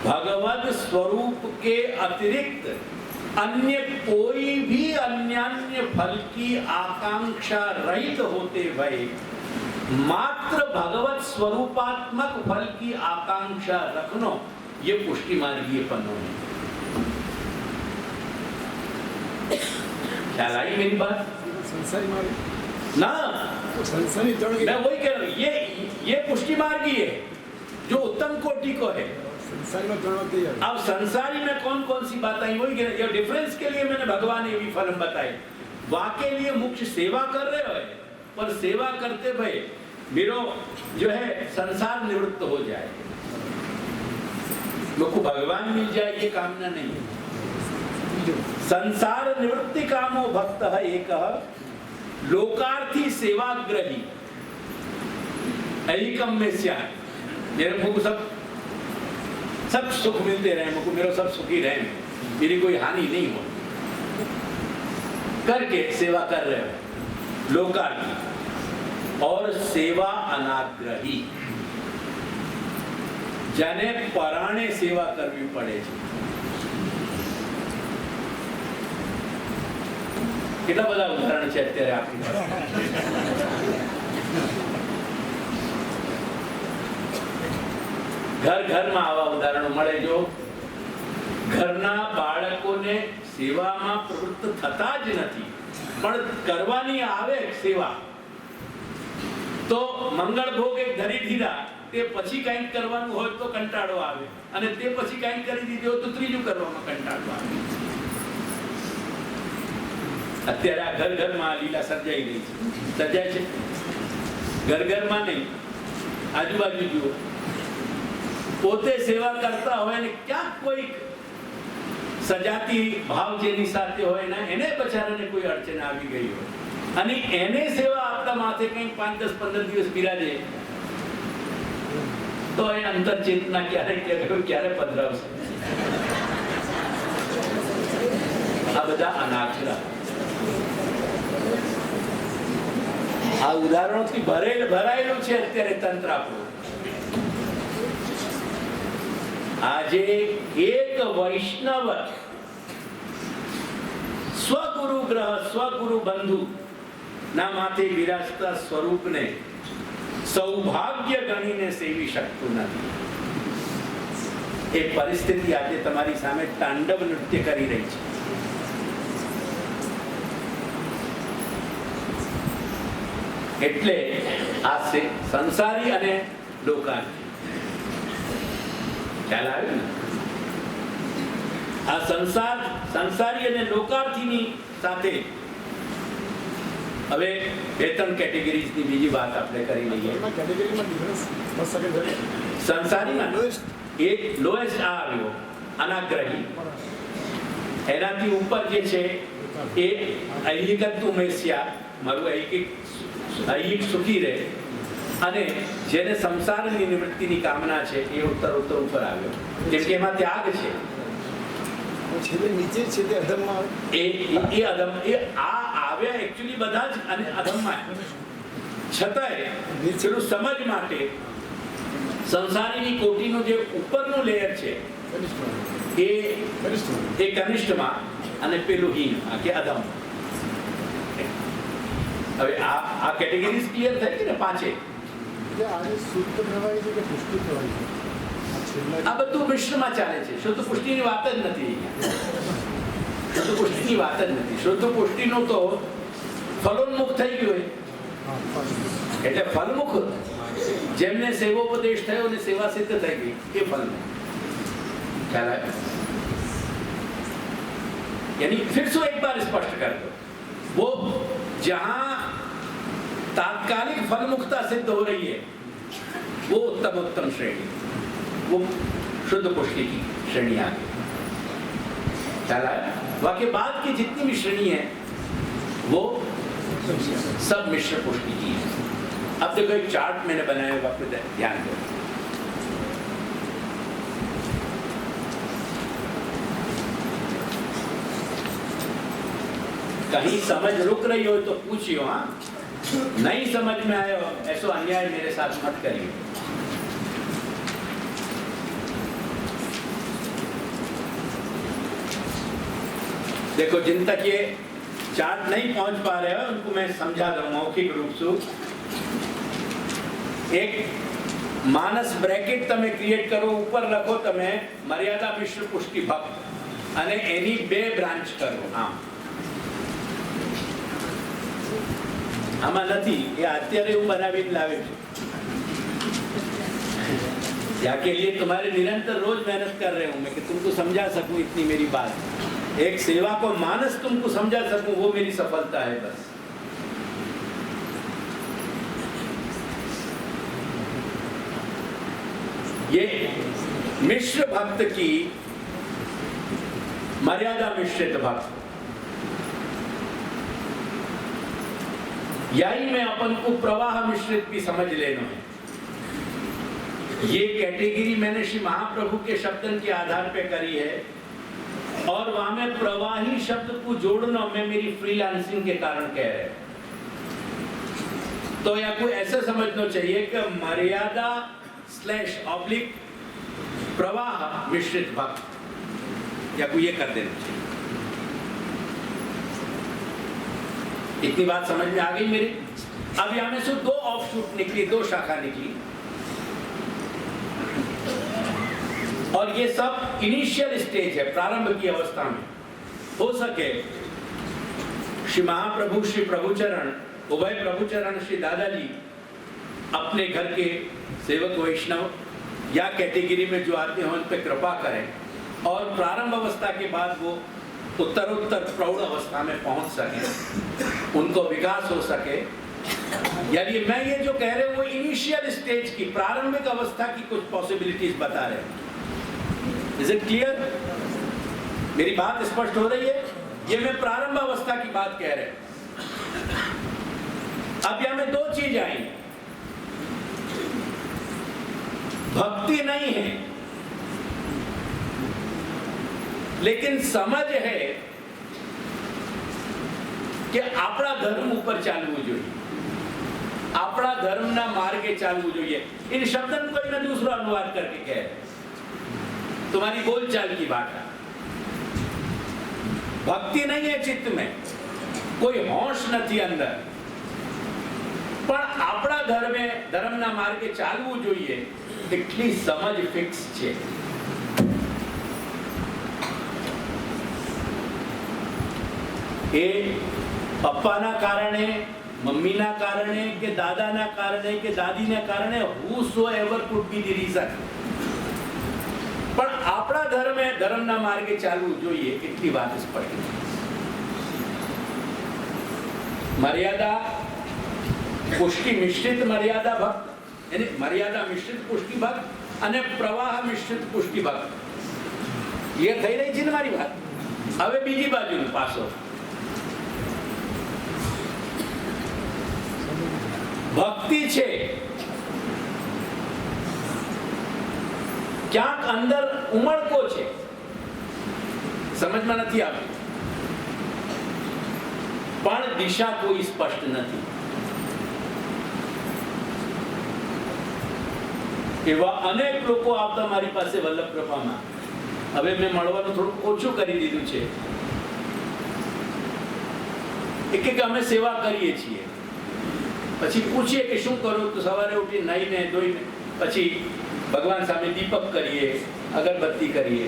भगवत स्वरूप के अतिरिक्त अन्य कोई भी अन्य फल की आकांक्षा रहित होते हुए मात्र भगवत स्वरूपात्मक फल की आकांक्षा रखनो, ये पुष्टि मार्गीयपनो है। ख्याल आई मेरी बात? संसारी मार्ग ना, तो संसारी मैं वही कह रहा हूँ, ये पुष्टि मार्गी है जो उत्तम कोटि को है। संसारी में तृणवती है। अब संसारी में कौन कौन सी बात आई, वही कह रहे, ये डिफरेंस के लिए मैंने भगवान ये भी फलम बताए। वाके लिए मुख्य सेवा कर रहे हो, पर सेवा करते भाई मेरो जो है संसार निवृत्त हो जाए, लोग को भगवान मिल जाए, ये कामना नहीं है। संसार निवृत्ति कामो भक्त है एक लोकार्थी सेवाग्रही ऐकम में स्या, मेरे को सब सुख मिलते रहे, मुझको मेरा सब सुखी रहे, मेरी कोई हानि नहीं हो करके सेवा कर रहे हो लोकार्थी। और सेवा अनाग्रही जने पराणे सेवा करवी पड़े છે। કેટલા બધા ઉદાહરણ છે અત્યારે આપણી પાસે। ઘર માં આવા ઉદાહરણો મળે, જો ઘરના બાળકોને સેવામાં પ્રવૃત્ત થતા જ નથી, પણ કરવાની આવે સેવા, તો મંગળ ભોગ એક ધરી દીધા, તે પછી કંઈક કરવાનું હોય તો કંટાળો આવે, અને તે પછી કંઈક કરી દીધું હોય તો ત્રીજું કરવામાં કંટાળો આવે। અત્યારે આ ઘરમાં આ લીલા સર્જાઈ રહી છે, સર્જાય છે ઘરમાં નહીં, આજુબાજુ જુઓ, પોતે સેવા કરતા હોય ને ક્યાંક કોઈ સજાતી ભાવ જેની સાથે હોય ને એને બચારાને કોઈ અડચણ આવી ગઈ હોય, અને એને સેવા આપતા માથે કંઈક 5, 10, 15 દિવસ બિરાજે, તો એ અંતર ચેતના ક્યારે પધરાવશે? આ બધા અનાક્ષરા, આ ઉદાહરણોથી ભરાયેલું છે અત્યારે તંત્ર આપણું। આજે એક વૈષ્ણવ સ્વગુરુ ગ્રહ સ્વગુરુ બંધુ ના માથે વિરાજતા સ્વરૂપને સૌભાગ્ય ગણીને સેવી શકતું નથી। એ પરિસ્થિતિ આજે તમારી સામે તાંડવ નૃત્ય કરી રહી છે। એટલે આ સંસારી અને લોકાર્થી, ખ્યાલ આવ્યો ને? આ સંસારી અને લોકાર્થીની સાથે હવે 2-3 કેટેગરીઝની બીજી વાત આપણે કરી લઈએ। સંસારીમાં એક લોએસ્ટ આ આવ્યો અનાગ્રહી, એનાથી ઉપર જે છે એ ઐહિકત્વ મેસ્યા, મારું ઐહિક સુખી રહે, અને જેને સંસારની નિવૃત્તિની કામના છે એ ઉત્તર ઉપર આવ્યો, કેમ કે એમાં ત્યાગ છે। નીચે છે તે અધમમાં એ અધમ, એ આ આવ્યા એકચ્યુઅલી બધા જ અને અધમમાં, છતાંય પેલું સમજ માટે સંસારીની કોટીનો જે ઉપરનો લેયર છે એ કનિષ્ઠમાં, અને પેલું હીન કે અધમ। હવે આ કેટેગરીઝ ક્લિયર થઈ ગઈ ને પાંચે? આ બધું મિશ્રમાં ચાલે છે, શુદ્ધ પુષ્ટિની વાત જ નથી, શુદ્ધ પુષ્ટિની વાત જ નથી। શુદ્ધ પુષ્ટિનું તો ફલોન્મુખ થઈ ગયું હોય, એટલે ફલમુખ જેમને સેવોપદેશ થયો ને સેવા સિદ્ધ થઈ ગઈ એ ફલમુખ, ખ્યાલ આવ્યો? यानी फिर से एक बार स्पष्ट कर दो, वो जहां तात्कालिक फलमुक्ता सिद्ध हो रही है वो उत्तम श्रेणी, वो शुद्ध पुष्टि की श्रेणी आ गई। ख्याल आया? बाकी बाद की जितनी भी श्रेणी है वो सब मिश्र पुष्टि की है। अब देखो एक चार्ट मैंने बनाया हुआ, आप ध्यान दो। कहीं समझ रुक रही हो तो पूछियो, हाँ? नहीं समझ में आयो ऐसा अन्याय मेरे साथ मत करिए। देखो, जिन तक ये चार्ट नहीं पहुंच पा रहे हो उनको मैं समझा दूं मौखिक रूप से। एक मानस ब्रेकेट तमे क्रिएट करो, ऊपर लखो तमे मर्यादा मिश्र पुष्टि भक्त અને એની બે બ્રાન્ચ કરો। હા, આમાં નથી, એ અત્યારે હું બનાવીને લાવે છું। याके लिए तुम्हारे निरंतर रोज मेहनत कर रहे हूं मैं कि तुमको समझा सकूं इतनी मेरी बात। एक सेवा को मानस तुमको समझा सकूं, वो मेरी सफलता है बस। ये मिश्र भक्त की मर्यादा मिश्रित भक्त, यही में अपन को प्रवाह मिश्रित भी समझ लेना है। ये कैटेगरी मैंने श्री महाप्रभु के शब्दन के आधार पे करी है, और वहां में प्रवाही शब्द को जोड़ना मैं मेरी फ्रीलांसिंग के कारण कह रहे हैं। तो या कोई ऐसा समझना चाहिए कि मर्यादा / प्रवाह मिश्रित भक्त, या कोई ये कर देना चाहिए। इतनी बात समझ में आ गई मेरी। अब यहां में से 2 ऑफशूट निकली, 2 शाखा निकली, और ये सब इनिशियल स्टेज है, प्रारंभ की अवस्था में। हो सके श्री महाप्रभु, श्री प्रभुचरण, उभय प्रभुचरण, श्री दादाजी अपने घर के सेवक वैष्णव या कैटेगरी में जो आते हैं उन पे कृपा करें, और प्रारंभ अवस्था के बाद वो उत्तरोत्तर प्रौढ़ अवस्था में पहुंच सके, उनको विकास हो सके। यानी मैं ये जो कह रहे हूं वो इनिशियल स्टेज की, प्रारंभिक अवस्था की कुछ पॉसिबिलिटीज बता रहे हैं। Is it clear? मेरी बात स्पष्ट हो रही है? ये मैं प्रारंभ अवस्था की बात कह रहे हैं। अब यहां में 2 चीज आई, भक्ति नहीं है लेकिन समझ है कि अपना धर्म ऊपर चालू જોઈએ, अपना धर्म ना मार्गे चालू જોઈએ। इन शब्दन को मैं दूसरा अनुवाद करके कह रहे, तुम्हारी बोलचाल की बात है। भक्ति नहीं है चित्त में, कोई होश नहीं अंदर, પણ આપણા ધર્મના માર્ગે ચાલવું જોઈએ એટલી સમજ ફિક્સ છે। એ પપ્પાના કારણે, મમ્મીના કારણે કે દાદાના કારણે કે દાદીના કારણે whosoever could be the reason, પણ આપણા ધર્મના માર્ગે ચાલવું જોઈએ એટલી વાત સ્પષ્ટ છે। મર્યાદા પુષ્ટિ મિશ્રિત મર્યાदा ભક્ત, यानी मर्यादा मिश्रित पुष्टि भक्त અને પ્રવાહ મિશ્રિત પુષ્ટિ ભક્ત। ક્લિયર થઈ રહી છે ને મારી વાત? હવે બીજી બાજુનો પાસો, ભક્તિ છે ક્યાંક અંદર ઉમળકો છે, સમજમાં નથી આવતી, પણ દિશા કોઈ સ્પષ્ટ નથી। એવા અનેક લોકો આવતા મારી પાસે વલ્લભ કૃપામાં, હવે મેં મળવાનું થોડું ઓછું કરી દીધું છે, કે અમે સેવા કરીએ છીએ, પછી પૂછીએ કે શું કરો, તો સવારે ઉઠી નાઈને ધોઈને પછી ભગવાન સામે દીપક કરીએ, અગરબત્તી કરીએ।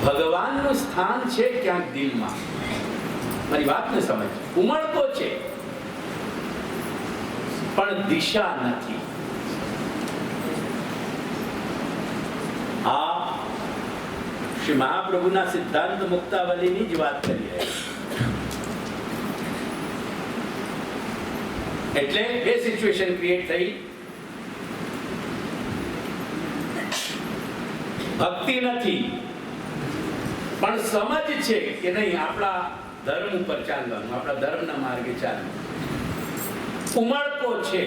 ભગવાનનું સ્થાન છે ક્યાંક દિલમાં, મારી વાતને સમજ, ઉમળકો છે પણ દિશા નથી। આ શ્રી મહાપ્રભુના સિદ્ધાંત મુક્તાવલીની જ વાત કરી રહ્યા છે। એટલે બે સિચ્યુએશન ક્રિએટ થઈ, ભક્તિ નથી પણ સમજ છે કે નહીં આપણા ધર્મ ઉપર ચાલવાનું, આપણા ધર્મના માર્ગે ચાલવાનું। ઉમળકો છે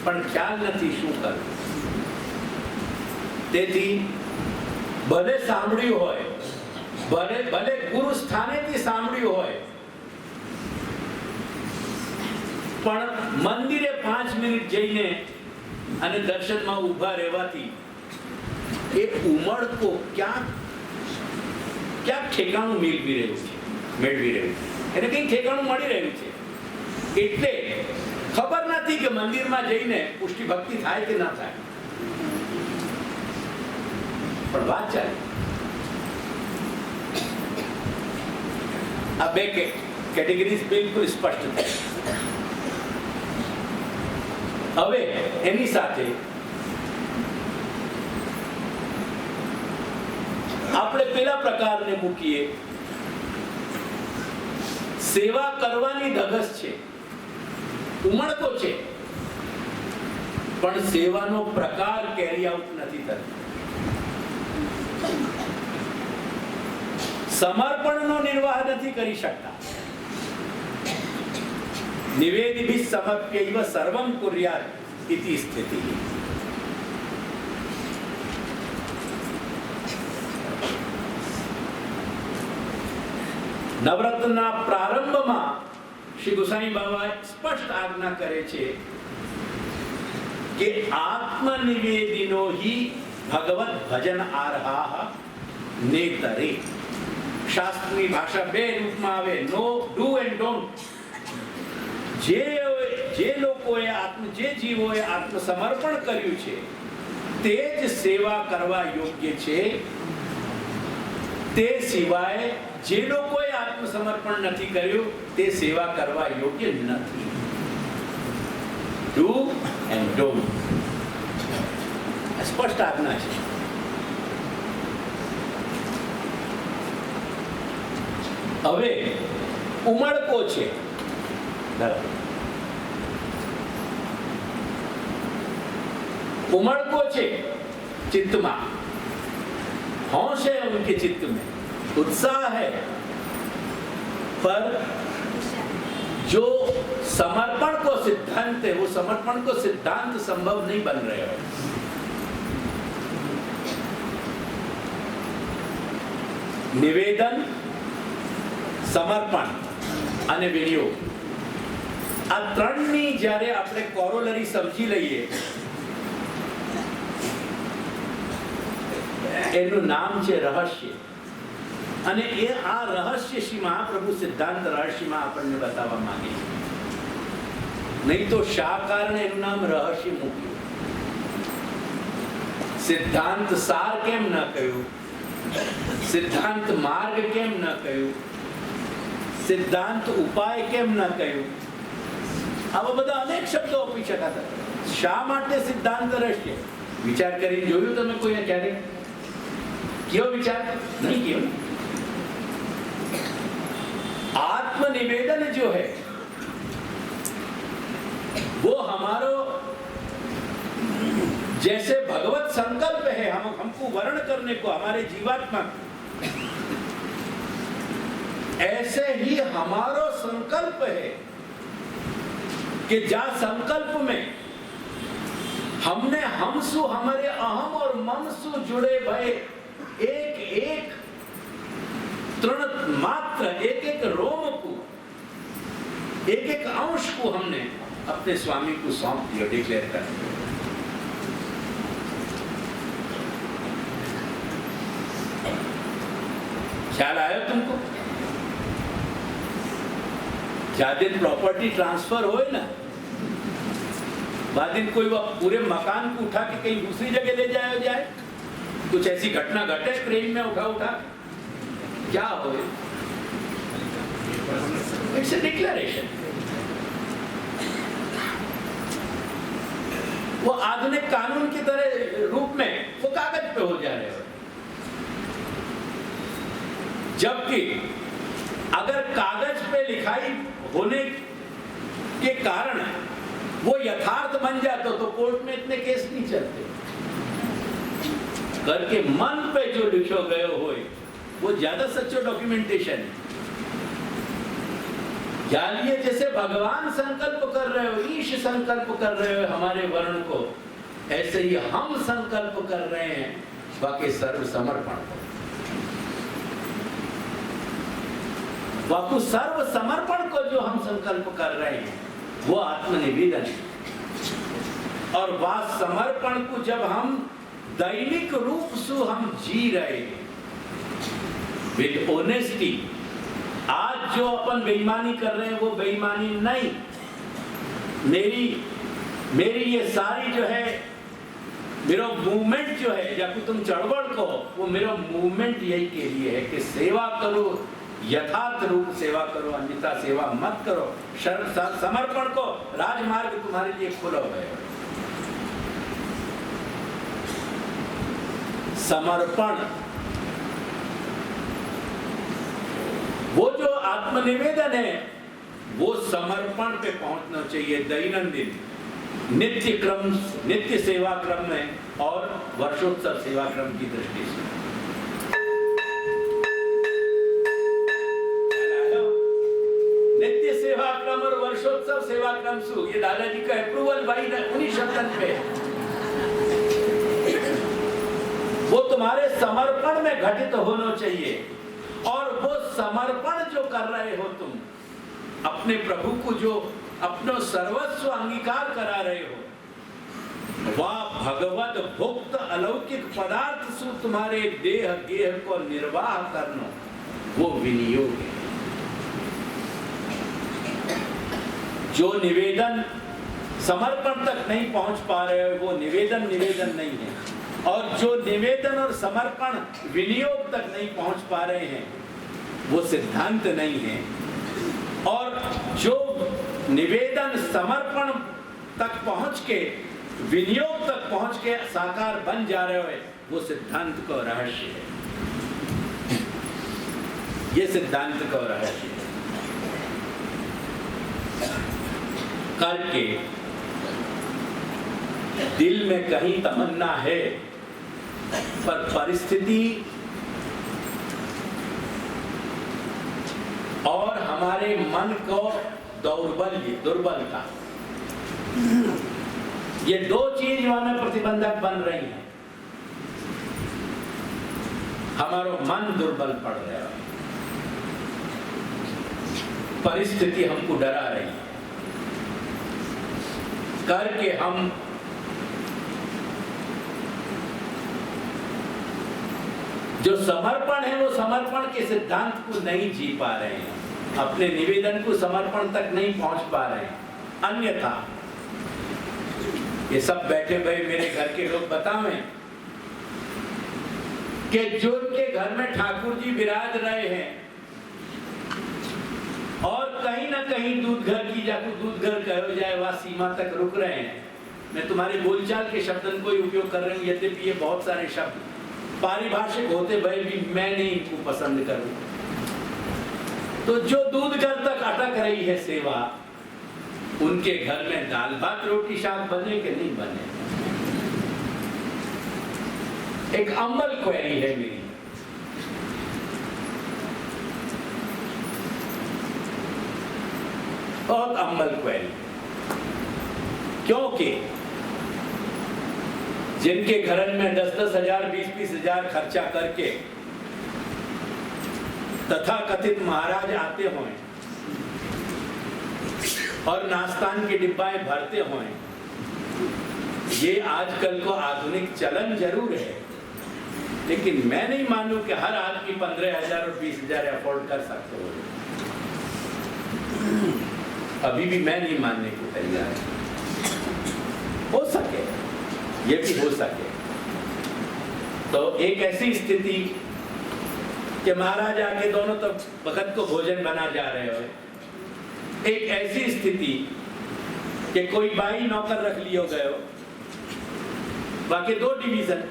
પણ ખ્યાલ નથી શું કરવું। તેથી ભલે સાંભળ્યું હોય, ભલે ગુરુ સ્થાનેથી સાંભળ્યું હોય, પણ મંદિરે 5 મિનિટ જઈને અને દર્શનમાં ઊભા રહેવાથી એ ઉમળકો ક્યાં ઠેકાણું મેળવી રહ્યું છે, એને કંઈક ઠેકાણું મળી રહ્યું છે. એટલે ખબર નથી કે મંદિરમાં જઈને પુષ્ટિ ભક્તિ થાય કે ના થાય, પણ વાત ચાલે. આ બે કેટેગરીઝ બિલકુલ સ્પષ્ટ થઈ. હવે એની સાથે આપણે પેલા પ્રકારને મૂકીએ, સેવા કરવાની ધગસ છે, ઉમળકો છે, પણ સેવાનો પ્રકાર કેરી આઉટ નથી થતો. સમર્પણનો નિર્વાહ નથી કરી શકતા. નિવેદિભિ સમર્પ્યૈવ સર્વં કુર્યાત ઇતિ સ્થિતિ. નવરત્નના પ્રારંભમાં શ્રી ગોસાઈ બાબા સ્પષ્ટ આજ્ઞા કરે છે કે આત્મનિવેદિનો હિ ભગવત ભજન આરહાઃ નેતરે. શાસ્ત્રની ભાષા બે રૂપમાં આવે, નો ડુ એન્ડ ડોન્ટ. જે લોકોએ જે જીવોએ આત્મસમર્પણ કર્યું છે તે જ સેવા કરવા યોગ્ય છે. તે સિવાય જે લોકોએ આત્મસમર્પણ નથી કર્યું તે સેવા કરવા યોગ્ય નથી. ડુ એન્ડ ડોન્ટ, સ્પષ્ટ આજ્ઞા છે. હવે ઉમળકો છે, उमड़ છે चित्त में, होश है उनके चित्त में, उत्साह है, पर जो समर्पण को सिद्धांत है वो समर्पण को सिद्धांत संभव नहीं बन रहे हो. निवेदन, समर्पण અને વિનિયોગ, આ ત્રણની જ્યારે આપણે કોરોલરી સમજી લઈએ એનું નામ છે રહસ્ય. અને એ આ રહસ્ય શ્રી મહાપ્રભુ સિદ્ધાંત રહસ્યમાં આપણને બતાવવા માંગે છે. નહીં તો શા કારણે એનું નામ રહસ્ય મૂક્યું? સિદ્ધાંત સાર કેમ ન કહ્યું? સિદ્ધાંત માર્ગ કેમ ન કહ્યું? સિદ્ધાંત ઉપાય કેમ ન કહ્યું? આવા બધા અનેક શબ્દો આપી શકાતા. શા માટે સિદ્ધાંત રહસ્ય? વિચાર કરીને જોયું તમે કોઈ ક્યારે? क्यों विचार नहीं क्यों? आत्मनिवेदन जो है वो हमारो जैसे भगवत संकल्प है, हमको वर्ण करने को हमारे जीवात्मा, ऐसे ही हमारो संकल्प है कि जा संकल्प में हमने हमसु हमारे अहम और ममसु जुड़े भय एक एक तृण मात्र, एक एक रोम को, एक एक अंश को हमने अपने स्वामी को सौंप दिया, डिक्लेयर कर दिया. ख्याल आया तुमको? ज्यादा दिन प्रॉपर्टी ट्रांसफर होए ना, बाद दिन कोई पूरे मकान को उठा के कहीं दूसरी जगह ले जाए, कुछ ऐसी घटना घटे क्रेन में उठा क्या हो? It's a declaration. वो आधुनिक कानून की तरह रूप में वो कागज पे हो जा रहे हो. जबकि अगर कागज पे लिखाई होने के कारण वो यथार्थ बन जाता तो कोर्ट में इतने केस नहीं चलते. करके मन पे जो लिखो गयो हो वो ज्यादा सच्चो डॉक्यूमेंटेशन है. जानिए जैसे भगवान संकल्प कर रहे हो, ईश संकल्प कर रहे हो हमारे वर्ण को, ऐसे ही हम संकल्प कर रहे हैं बाकी सर्व समर्पण को. बाकी सर्व समर्पण को जो हम संकल्प कर रहे हैं वो आत्मनिवेदन है. और वह समर्पण को जब हम दैनिक रूप से हम जी रहे हैं विद ऑनेस्टी। आज जो अपन बेईमानी कर रहे हैं वो बेईमानी नहीं, मेरी ये सारी जो है मेरा मूवमेंट जो है, या फिर तुम चढ़वड़ को, वो मेरा मूवमेंट यही के लिए है कि सेवा करो, यथार्थ रूप सेवा करो, अन्यथा सेवा मत करो। समर्पण को राजमार्ग तुम्हारे लिए खुला है। समर्पण, वो जो आत्मनिवेदन है वो समर्पण पे पहुंचना चाहिए दैनंदिन नित्य क्रम, नित्य सेवा क्रम में और वर्षोत्सव सेवा क्रम की दृष्टि से। नित्य सेवा क्रम और वर्षोत्सव सेवा क्रम से ये दादाजी का अप्रूवल भाई उन्हीं शब्दन पे वो तुम्हारे समर्पण में घटित होना चाहिए। और वो समर्पण जो कर रहे हो तुम अपने प्रभु को, जो अपना सर्वस्व अंगीकार करा रहे हो, वह भगवत भुक्त अलौकिक पदार्थ से तुम्हारे देह गेह को निर्वाह करना, वो विनियोग है। जो निवेदन समर्पण तक नहीं पहुंच पा रहे हो वो निवेदन नहीं है, और जो निवेदन और समर्पण विनियोग तक नहीं पहुंच पा रहे हैं वो सिद्धांत नहीं है, और जो निवेदन समर्पण तक पहुंच के विनियोग तक पहुंच के साकार बन जा रहे हो वो सिद्धांत का रहस्य है। ये सिद्धांत का रहस्य है। करके दिल में कहीं तमन्ना है पर परिस्थिति और हमारे मन को दुर्बलता, ये दो चीज हमें प्रतिबंधक बन रही है। हमारा मन दुर्बल पड़ रहा है, परिस्थिति हमको डरा रही है, करके हम जो समर्पण है वो समर्पण के सिद्धांत को नहीं जी पा रहे हैं, अपने निवेदन को समर्पण तक नहीं पहुंच पा रहे हैं। अन्यथा ये सब बैठे भाई मेरे घर के लोग बतावें कि जो उनके घर में ठाकुर जी विराज रहे हैं और कहीं ना कहीं दूध घर की जाकर दूध घर कहो जाए वह सीमा तक रुक रहे हैं। मैं तुम्हारे बोलचाल के शब्दन को ही उपयोग कर रहा हूँ, यद्यपि ये बहुत सारे शब्द पारिभाषिक होते भले भी मैं नहीं इनको पसंद करूं। तो जो दूध घर तक अटक रही है सेवा, उनके घर में दाल भात रोटी शाक बने कि नहीं बने? एक अम्बल क्वेरी है मेरी। बहुत अम्बल क्वेरी, क्योंकि जिनके घर में 10-10 हजार 20-20 हजार खर्चा करके तथा कथित महाराज आते हों और नाश्तान के डिब्बाएं भरते हों, ये आजकल को आधुनिक चलन जरूर है, लेकिन मैं नहीं मानूं कि हर आदमी 15,000 और 20,000 अफोर्ड कर सकते हो। अभी भी मैं नहीं मानने को तैयार। हो सके, ये भी हो सके तो एक ऐसी स्थिति कि महाराज आके दोनों तरफ वक्त को भोजन बना जा रहे हो, एक ऐसी स्थिति कि कोई बाई नौकर रख लियो गए हो, बाकी 2 डिवीजन,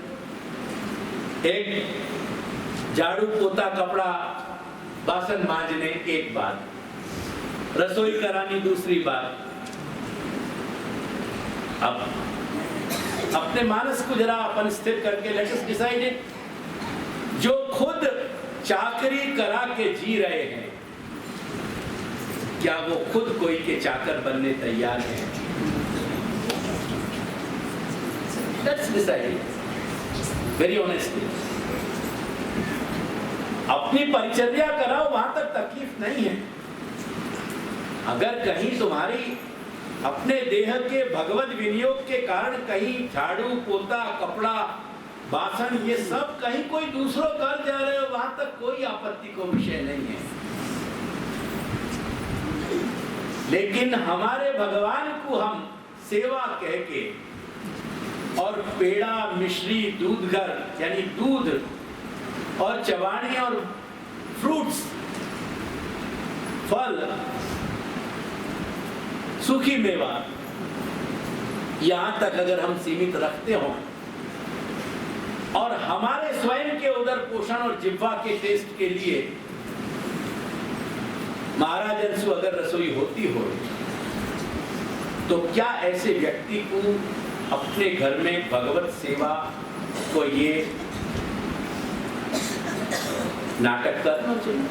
एक झाड़ू पोता कपड़ा बासन मांजने एक बात, रसोई करानी दूसरी बात। अब अपने मानस को जरा अपन स्थिर करके लेट अस डिसाइड, जो खुद चाकरी करा के जी रहे हैं क्या वो खुद कोई के चाकर बनने तैयार हैं? Let's decide very honestly. अपनी परिचर्या कराओ, वहां तक तकलीफ नहीं है। अगर कहीं तुम्हारी अपने देह के भगवत विनियोग के कारण कहीं झाड़ू पोता कपड़ा बासन, ये सब कहीं कोई दूसरों कर जा रहे हो, वहां तक कोई आपत्ति को विषय नहीं है। लेकिन हमारे भगवान को हम सेवा कह के और पेड़ा, मिश्री, दूधगर यानी दूध और चवाणी और फ्रूट्स, फल, सूखी मेवा, यहां तक अगर हम सीमित रखते हो और हमारे स्वयं के उदर पोषण और जिह्वा के टेस्ट के लिए महाराजन अगर रसोई होती हो, तो क्या ऐसे व्यक्ति को अपने घर में भगवत सेवा को ये नाटक करना चाहिए?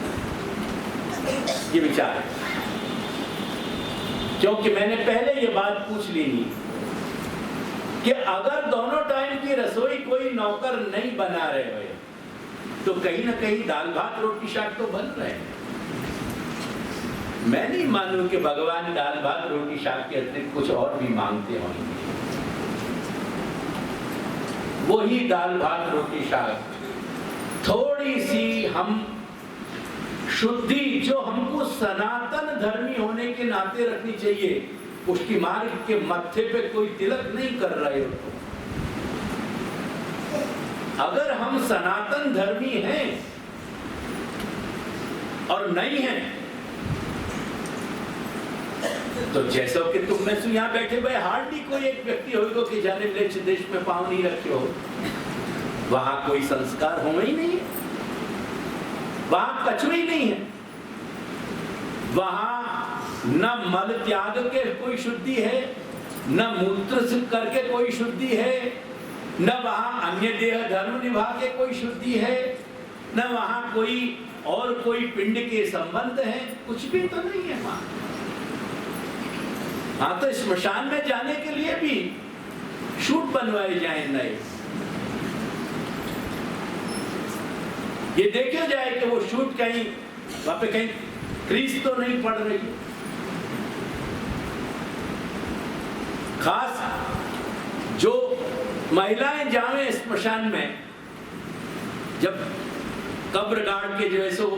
ये विचार है। क्योंकि मैंने पहले ये बात पूछ ली थी कि अगर दोनों टाइम की रसोई कोई नौकर नहीं बना रहे हो, तो कहीं ना कहीं दाल भात रोटी शाक तो बन रहे हैं। मैं नहीं मानूं कि भगवान दाल भात रोटी शाक के अतिरिक्त कुछ और भी मांगते होंगे। वही दाल भात रोटी शाक, थोड़ी सी हम शुद्धि जो हमको सनातन धर्मी होने के नाते रखनी चाहिए, उसकी मार्ग के मत्थे पे कोई तिलक नहीं कर रहे हो। अगर हम सनातन धर्मी हैं और नहीं हैं, तो जैसा कि तुम में से यहाँ बैठे भाई हार्डली कोई एक व्यक्ति होगा कि जाने मिले देश में पांव नहीं रखे हो, वहां कोई संस्कार होना ही नहीं है, वहां कछुआ ही नहीं है, वहां न मल त्याग के कोई शुद्धि है, न मूत्र करके कोई शुद्धि है, न वहां अन्य देह धर्म निभा के कोई शुद्धि है, न वहां कोई और कोई पिंड के संबंध है, कुछ भी तो नहीं है वहां। हाँ, तो स्मशान में जाने के लिए भी शूट बनवाए जाए नए, ये देखा जाए कि वो शूट कहीं वहां पे कहीं क्रीज तो नहीं पड़ रही। खास जो महिलाएं जावें स्मशान में, जब कब्र गाड़ के जो है सो